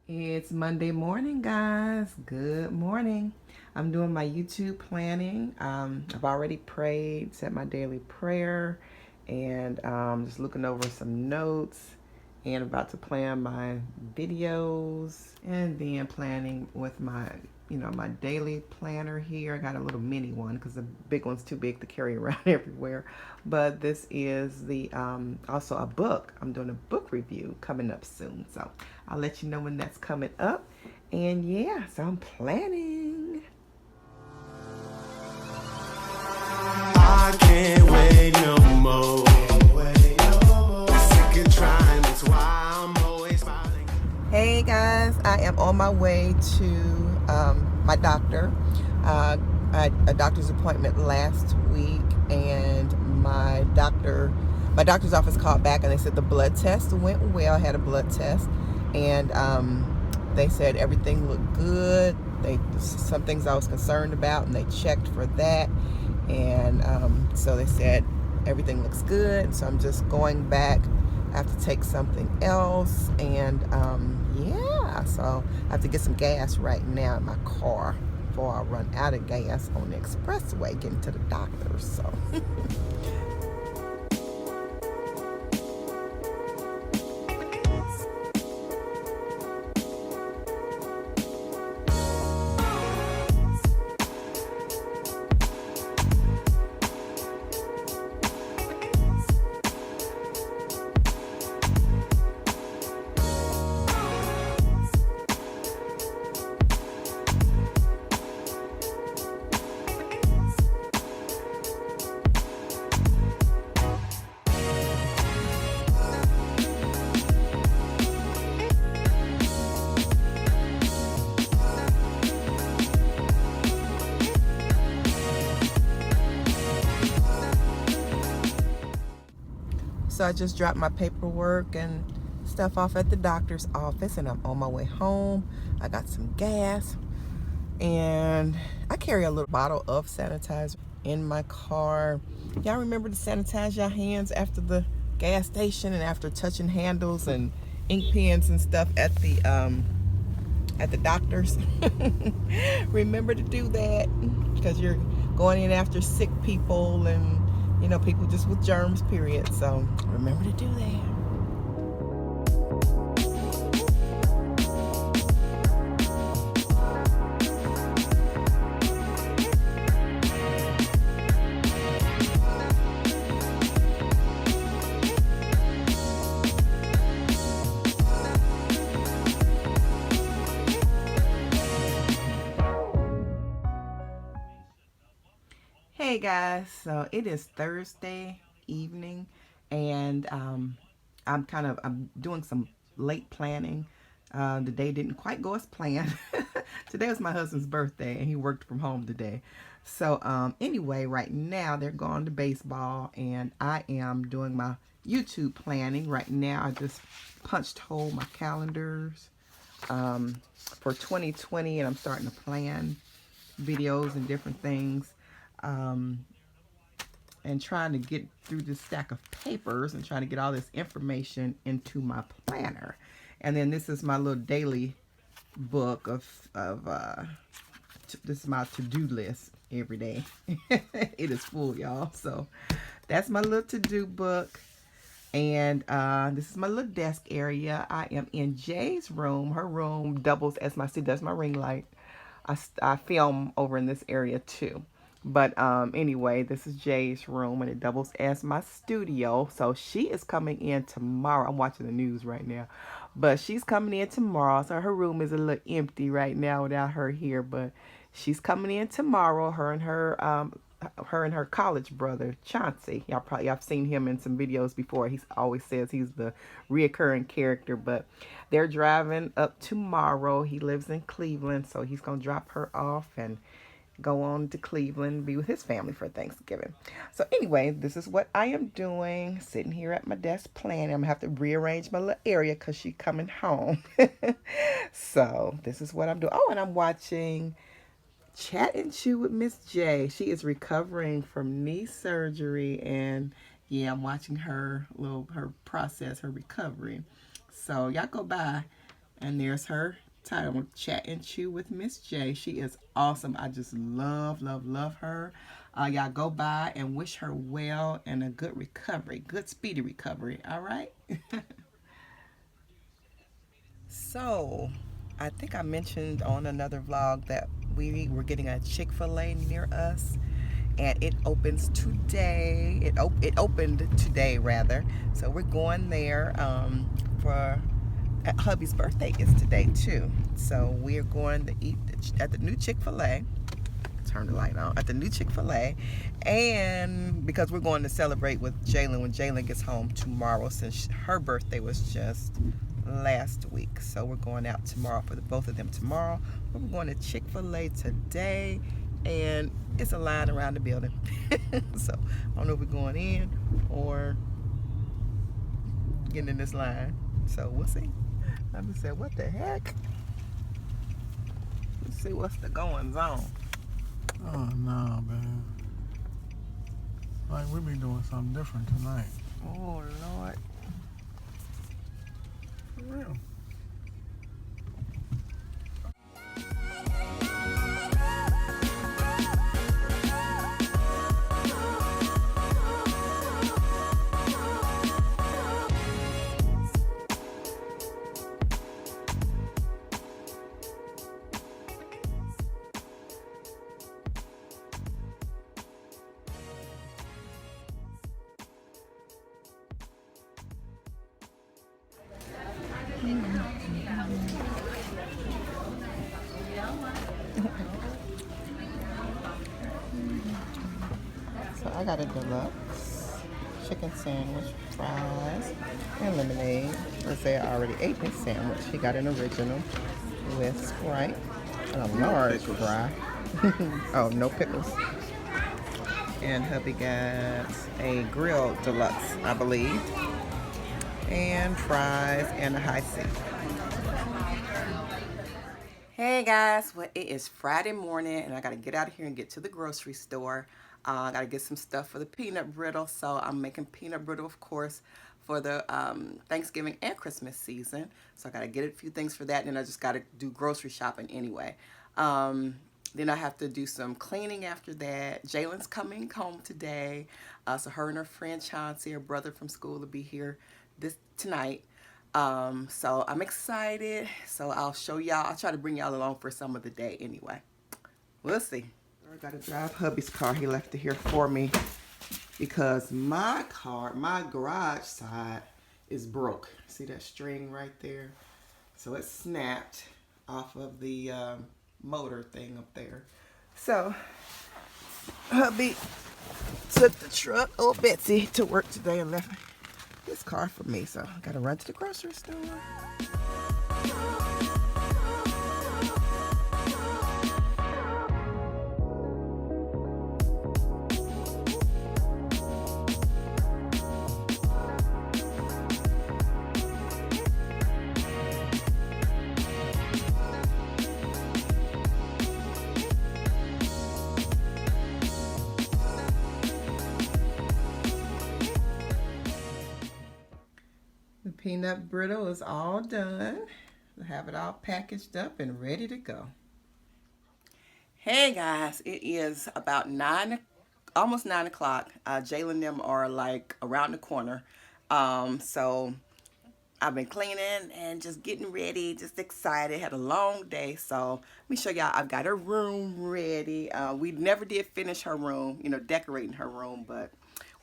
It's Monday morning, guys. Good morning. I'm doing my YouTube planning. I've already prayed, said my daily prayer, and just looking over some notes and about to plan my videos and then planning with my daily planner here. I got a little mini one because the big one's too big to carry around everywhere. But this is the also a book. I'm doing a book review coming up soon. So I'll let you know when that's coming up. And yeah, so I'm planning. I can't wait no more. Sick of trying, that's why I'm always smiling. Hey guys, I am on my way to my doctor. I had a doctor's appointment last week, and my doctor's office called back and they said the blood test went well. I had a blood test, and they said everything looked good. Some things I was concerned about, and they checked for that, and so they said everything looks good. So I'm just going back. I have to take something else, and yeah, so I have to get some gas right now in my car before I run out of gas on the expressway getting to the doctor. So I just dropped my paperwork and stuff off at the doctor's office, and I'm on my way home. I got some gas, and I carry a little bottle of sanitizer in my car. Y'all remember to sanitize your hands after the gas station and after touching handles and ink pens and stuff at the doctor's. Remember to do that, because you're going in after sick people and people just with germs, period. So remember to do that. Hey guys, so it is Thursday evening, and I'm doing some late planning. The day didn't quite go as planned. Today was my husband's birthday, and he worked from home today. So anyway, right now they're going to baseball, and I am doing my YouTube planning right now. I just punched hole my calendars for 2020, and I'm starting to plan videos and different things. And trying to get through this stack of papers and trying to get all this information into my planner. And then this is my little daily book this is my to-do list every day. It is full, y'all. So that's my little to-do book. And this is my little desk area. I am in Jay's room. Her room doubles as my ring light. I film over in this area too. But anyway, this is Jay's room, and it doubles as my studio. So she is coming in tomorrow. I'm watching the news right now. But she's coming in tomorrow. So her room is a little empty right now without her here. But she's coming in tomorrow. Her and her college brother, Chauncey. Y'all seen him in some videos before. He always says he's the reoccurring character. But they're driving up tomorrow. He lives in Cleveland, so he's going to drop her off and go on to Cleveland, be with his family for Thanksgiving. So anyway, this is what I am doing, sitting here at my desk planning. I'm gonna have to rearrange my little area because she's coming home. So this is what I'm doing. Oh, and I'm watching Chat and Chew with Miss J. She is recovering from knee surgery, and yeah, I'm watching her process, her recovery. So y'all go by And there's her title, Chat and Chew with Miss J. She is awesome. I just love, love, love her. Y'all go by and wish her well and a good recovery, good speedy recovery. All right. So, I think I mentioned on another vlog that we were getting a Chick-fil-A near us, and it opens today. It opened today rather. So we're going there for hubby's birthday is today too. So we're going to eat at the new Chick-fil-A. Turn the light on at the new Chick-fil-A, and because we're going to celebrate with Jalen when Jalen gets home tomorrow, since her birthday was just last week. So we're going out tomorrow for both of them tomorrow. We're going to Chick-fil-A today, and it's a line around the building. So I don't know if we're going in or getting in this line. So we'll see. I just said, what the heck? Let's see what's the goings on. Oh no, man. Like we be doing something different tonight. Oh Lord. For real. So I got a deluxe chicken sandwich, fries, and lemonade. Let's say I already ate this sandwich. He got an original with Sprite and a large fry. Oh, no pickles. And hubby got a grilled deluxe, I believe, and fries and a high C. Hey guys, well it is Friday morning and I gotta get out of here and get to the grocery store. I gotta get some stuff for the peanut brittle, so I'm making peanut brittle, of course, for the Thanksgiving and Christmas season. So I gotta get a few things for that, and then I just gotta do grocery shopping anyway. Then I have to do some cleaning after that. Jalen's coming home today, so her and her friend Chauncey, her brother from school, will be here tonight. So I'm excited. So I'll show y'all. I'll try to bring y'all along for some of the day anyway. We'll see. I gotta drive hubby's car. He left it here for me because my garage side is broke. See that string right there? So it snapped off of the motor thing up there. So hubby took the truck, old Betsy, to work today and left this car for me, so I gotta run to the grocery store. The peanut brittle is all done. I have it all packaged up and ready to go. Hey guys, it is about almost 9 o'clock. Jalen and them are like around the corner. So I've been cleaning and just getting ready, just excited. Had a long day, so let me show y'all. I've got her room ready. We never did finish her room, decorating her room, but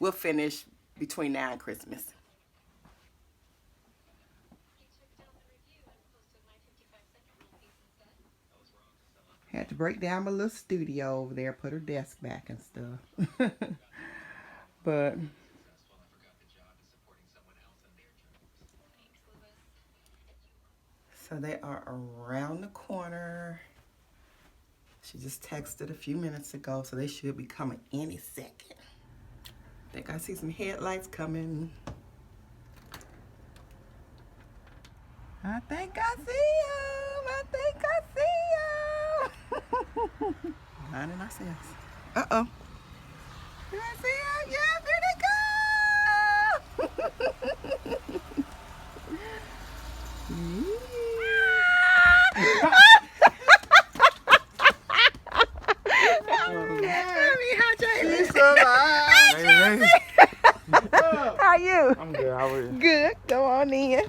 we'll finish between now and Christmas. Had to break down my little studio over there, put her desk back and stuff. But so they are around the corner. She just texted a few minutes ago, so they should be coming any second. I think I see some headlights coming. I think I see them. I think I see them. Minding ourselves. Uh-oh. Did I see them? Yeah, here they go. I'm good. How are you? Good. Go on in.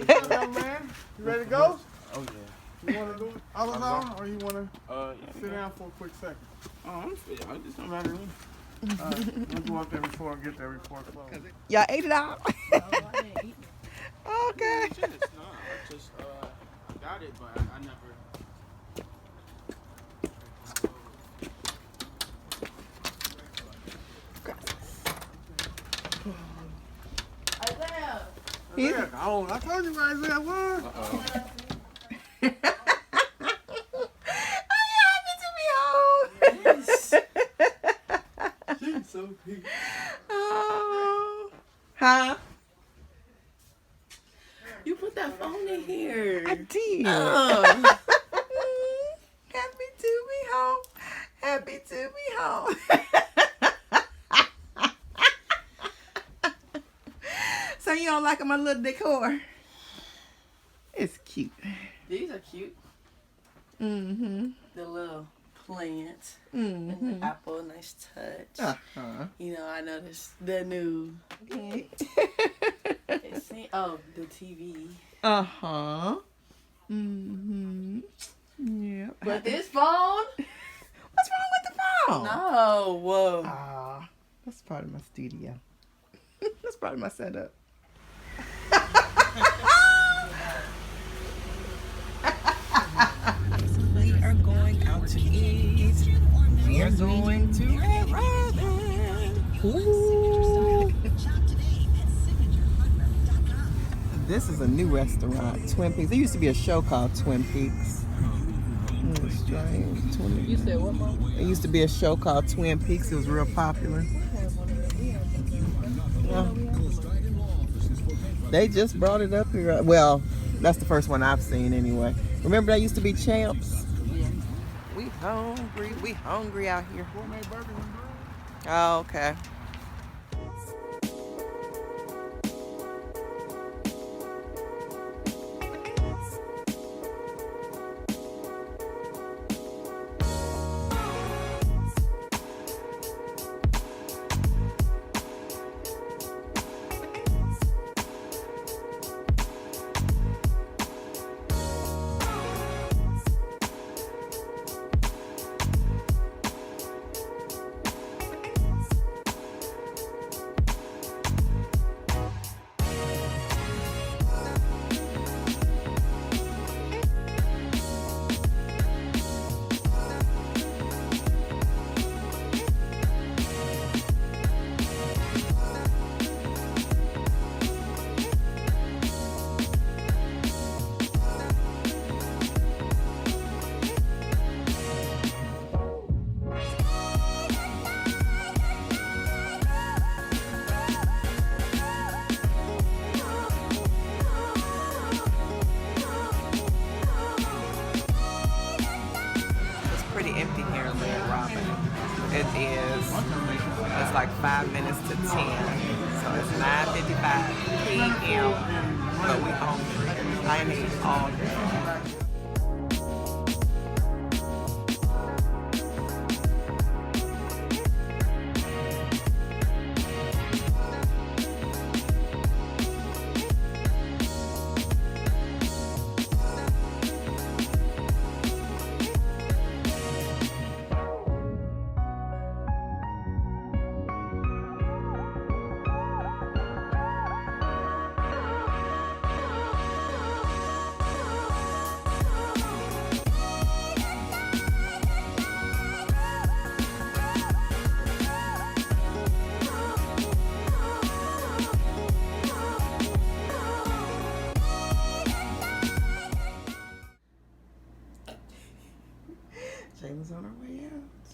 What's up, man? You ready to go? Oh yeah. You want to do it all the time, or you want to Yeah. sit down for a quick second? Oh, I'm fit. I just don't matter to me. All right, we'll go up there before I get there before it closes. Y'all ate it all? No, I didn't eat. Okay. No, I just I got it, but I never. Yeah, I told you guys that was. She's so cute. Oh. Huh? You put that phone in here. I did. Oh. Happy to be home. Happy to be home. So you don't like my little decor? It's cute. These are cute. Mm-hmm. The little plant Mm-hmm. and the apple, nice touch. Uh-huh. You know, I noticed the new. Okay. Oh, the TV. Uh-huh. Mm-hmm. Yeah. But this phone? What's wrong with the phone? No. Whoa. Ah, that's part of my studio. That's part of my setup. We are going out to eat. We are going to Errands. Ooh. This is a new restaurant, Twin Peaks. There used to be a show called Twin Peaks. Strange. You said what, Mom? There used to be a show called Twin Peaks. It was real popular. Yeah. They just brought it up here. Well, that's the first one I've seen anyway. Remember that used to be Champs? Yeah. We hungry. We hungry out here. Gourmet burgers and bread. Oh, okay. Pretty empty here in Red Robin. It is. It's like 5 minutes to 10. So it's 9:55 p.m. But we hungry. I ain't eating all day. Jayla's on her way out.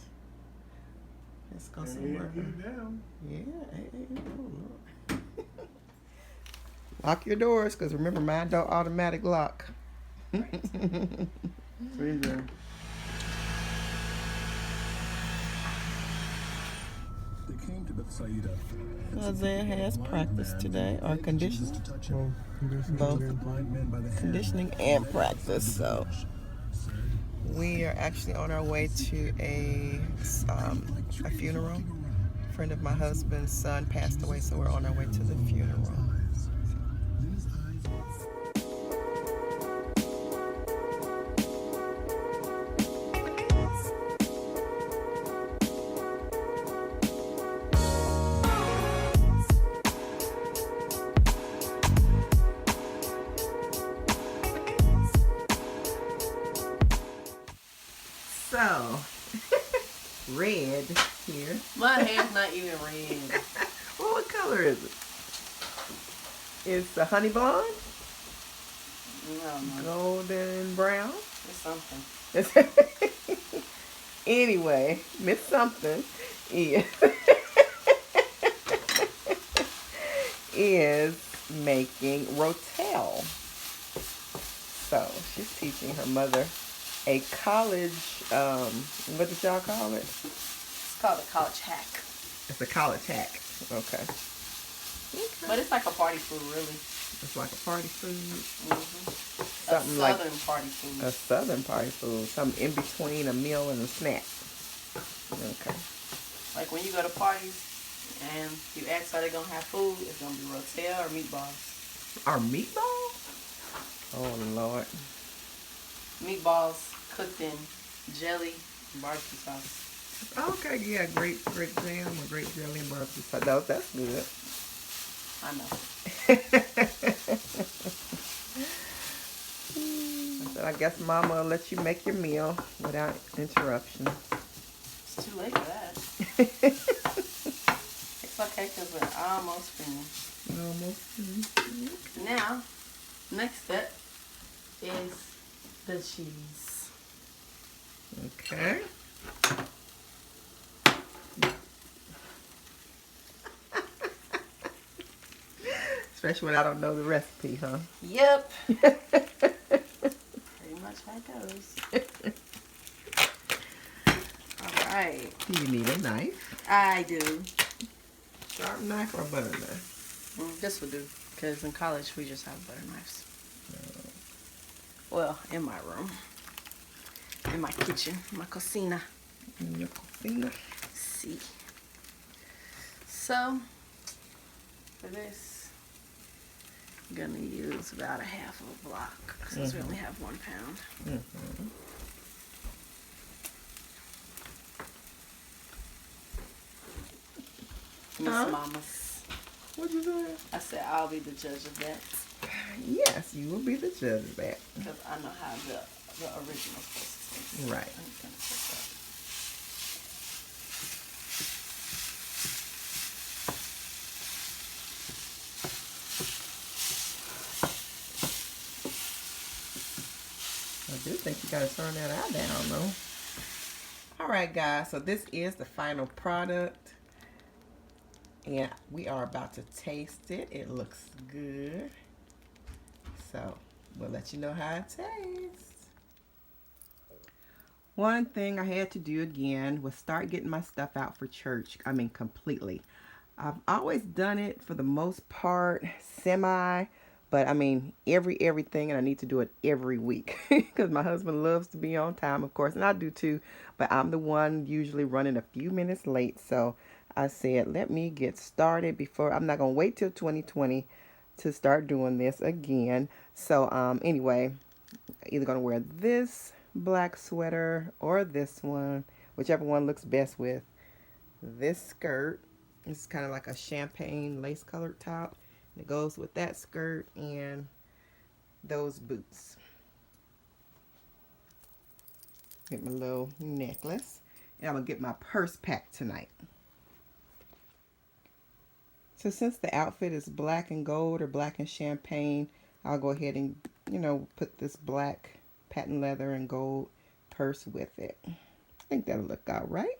Let's go somewhere. Yeah. Hey, oh, Lord. Lock your doors, because remember, mine don't automatic lock. See you there. Isaiah has practice today, or conditioning. Both conditioning and practice. So we are actually on our way to a funeral. A friend of my husband's son passed away, so we're on our way to the funeral. So, red here. My hair's not even red. Well, what color is it? It's a honey blonde? No. Golden brown? It's something. Anyway, Miss Something is, is making Rotel. So she's teaching her mother a college, what did y'all call it? It's called a college hack. It's a college hack. Okay. But it's like a party food, really. It's like a party food. Mm-hmm. Something a like southern party food. a southern party food. Something in between a meal and a snack. Okay. Like when you go to parties and you ask how they're going to have food, it's going to be rotel or meatballs. Our meatball? Oh, Lord. Meatballs cooked in jelly and barbecue sauce. Okay, yeah, grape jam or grape jelly and barbecue sauce. That's good. I know. I guess Mama will let you make your meal without interruption. It's too late for that. It's okay because we're almost finished. Almost finished. Now, next step is the cheese. Okay. Especially when I don't know the recipe, huh? Yep. Pretty much how it goes. Alright. Do you need a knife? I do. Sharp knife or butter knife? This will do. Because in college we just have butter knives. Well, in my room. In my kitchen. My cocina. In your cocina? See. So, for this, I'm going to use about a half of a block. Since we only have 1 pound. Miss Mamas. What'd you say? I said I'll be the judge of that. Yes, you will be the judge of that. Because I know how the original supposed to taste. Right. I'm gonna check that. I do think you gotta turn that eye down though. Alright guys, so this is the final product. And we are about to taste it. It looks good. So we'll let you know how it tastes. One thing I had to do again was start getting my stuff out for church. I mean completely. I've always done it for the most part, semi. But I mean, everything, and I need to do it every week because my husband loves to be on time, of course, and I do too. But I'm the one usually running a few minutes late, so I said, let me get started before. I'm not gonna wait till 2020 to start doing this again. So anyway, either gonna wear this black sweater or this one, whichever one looks best with this skirt. This is kind of like a champagne lace colored top. It goes with that skirt and those boots. Get my little necklace. And I'm going to get my purse packed tonight. So since the outfit is black and gold or black and champagne, I'll go ahead and, you know, put this black patent leather and gold purse with it. I think that'll look all right.